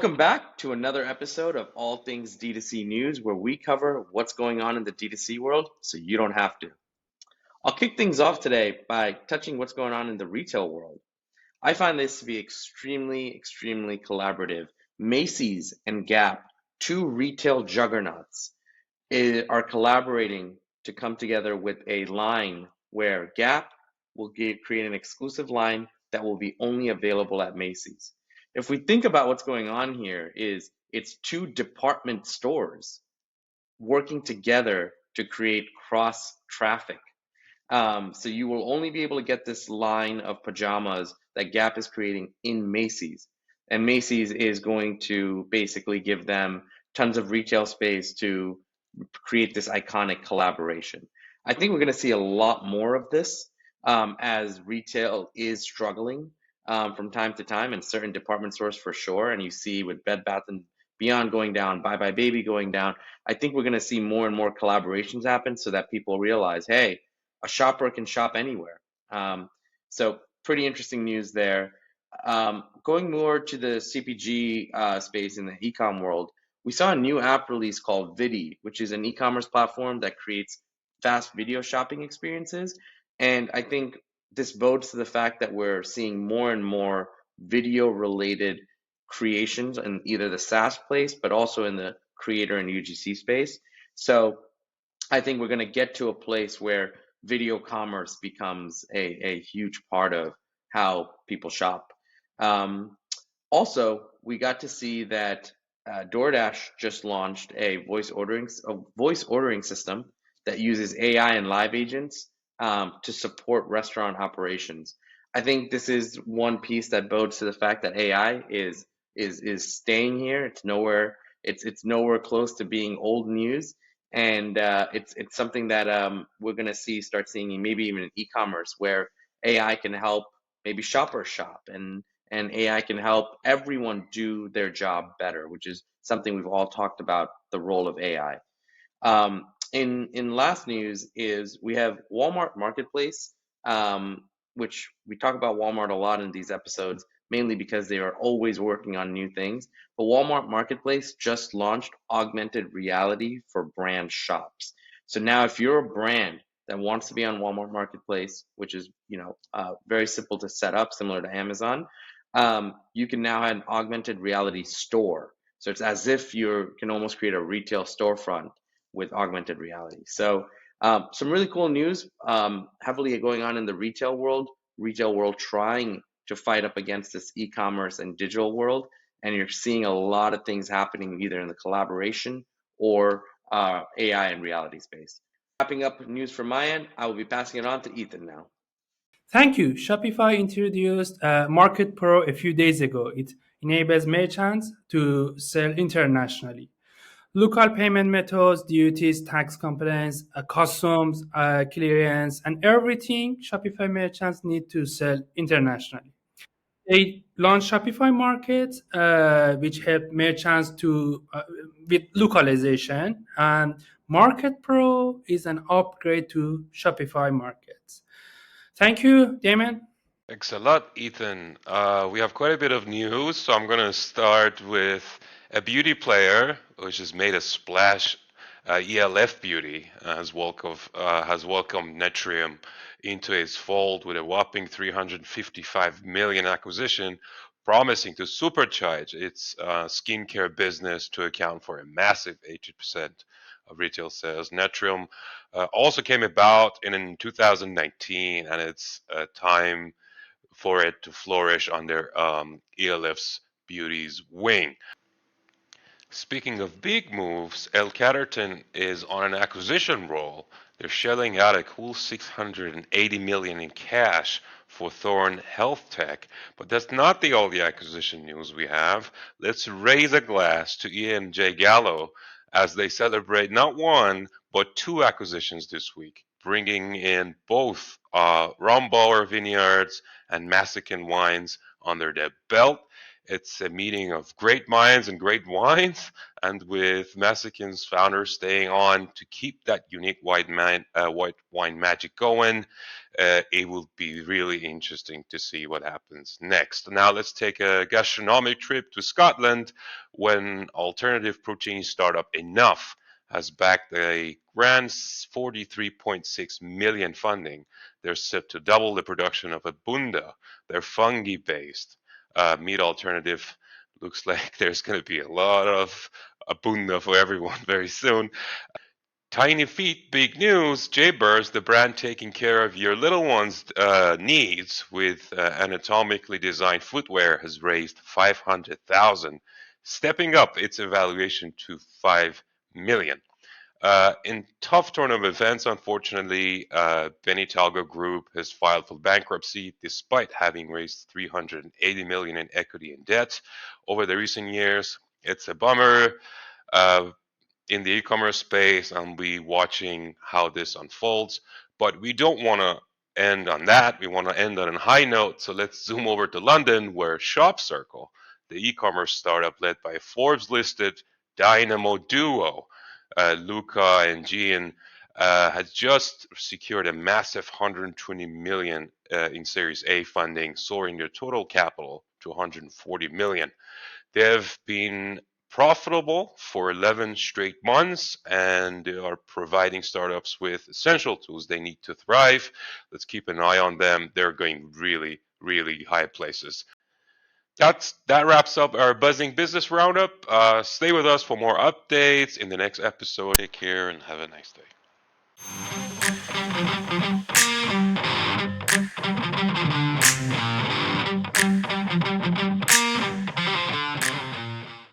Welcome back to another episode of All Things D2C News, where we cover what's going on in the D2C world so you don't have to. I'll kick things off today by touching what's going on in the retail world. I find this to be extremely collaborative. Macy's and Gap, two retail juggernauts, are collaborating to come together with a line where Gap will create an exclusive line that will be only available at Macy's. If we think about what's going on here, it's two department stores working together to create cross traffic. So you will only be able to get this line of pajamas that Gap is creating in Macy's. And Macy's is going to basically give them tons of retail space to create this iconic collaboration. I think we're going to see a lot more of this as retail is struggling from time to time, and certain department stores for sure. And you see with Bed Bath and Beyond going down, Bye Bye Baby going down. I think we're going to see more and more collaborations happen so that people realize, hey, a shopper can shop anywhere. So pretty interesting news there. Going more to the CPG space in the e-com world, we saw a new app release called Viddy, which is an e-commerce platform that creates fast video shopping experiences. And I think this bodes to the fact that we're seeing more and more video related creations in either the SaaS place, but also in the creator and UGC space. So I think we're going to get to a place where video commerce becomes a huge part of how people shop. Also, we got to see that DoorDash just launched a voice ordering system that uses AI and live agents to support restaurant operations. I think this is one piece that bodes to the fact that AI is staying here. It's nowhere close to being old news, and it's something that we're gonna start seeing maybe even in e-commerce where AI can help maybe shoppers shop and AI can help everyone do their job better, which is something we've all talked about the role of AI. In last news is we have Walmart Marketplace, which we talk about Walmart a lot in these episodes, mainly because they are always working on new things. But Walmart Marketplace just launched augmented reality for brand shops. So now if you're a brand that wants to be on Walmart Marketplace, which is very simple to set up, similar to Amazon, you can now have an augmented reality store. So it's as if you can almost create a retail storefront with augmented reality. So some really cool news, heavily going on in the retail world trying to fight up against this e-commerce and digital world. And you're seeing a lot of things happening either in the collaboration or AI and reality space. Wrapping up news from my end, I will be passing it on to Ethan now. Thank you. Shopify introduced Market Pro a few days ago. It enables merchants to sell internationally. Local payment methods, duties, tax compliance, customs, clearance, and everything Shopify merchants need to sell internationally. They launched Shopify Markets, which help merchants to with localization, and Market Pro is an upgrade to Shopify Markets. Thank you, Damon. Thanks a lot, Ethan. We have quite a bit of news, so I'm going to start with a beauty player which has made a splash. E.l.f. Beauty has welcomed Netrium into its fold with a whopping 355 million acquisition, promising to supercharge its skincare business to account for a massive 80% of retail sales. Netrium also came about in 2019, and it's time for it to flourish under E.l.f.'s Beauty's wing. Speaking of big moves, Catterton is on an acquisition roll. They're shelling out a cool 680 million in cash for Thorn Health Tech, but that's not the only acquisition news we have. Let's raise a glass to Ian and J. Gallo as they celebrate not one but two acquisitions this week, bringing in both Rombauer Vineyards and Massican Wines under their belt. It's a meeting of great minds and great wines, and with Massicant's founder staying on to keep that unique white wine magic going, it will be really interesting to see what happens next. Now let's take a gastronomic trip to Scotland when alternative protein startup Enough has backed a grand 43.6 million funding. They're set to double the production of Abunda. They're fungi-based meat alternative. Looks like there's going to be a lot of Abunda for everyone very soon. Tiny feet, big news. Jbrds, the brand taking care of your little ones' needs with anatomically designed footwear, has raised 500,000, stepping up its evaluation to 5 million. In tough turn of events, unfortunately, Benitago Group has filed for bankruptcy despite having raised 380 million in equity and debt over the recent years. It's a bummer. Uh, in the e-commerce space, and be watching how this unfolds. But we don't want to end on that. We want to end on a high note. So let's zoom over to London, where Shop Circle, the e-commerce startup led by Forbes-listed Dynamo duo, Luca and Gian, has just secured a massive 120 million in Series A funding, soaring their total capital to 140 million. They've been profitable for 11 straight months, and they are providing startups with essential tools they need to thrive. Let's keep an eye on them. They're going really, really high places. That wraps up our buzzing business roundup. Stay with us for more updates in the next episode. Take care and have a nice day.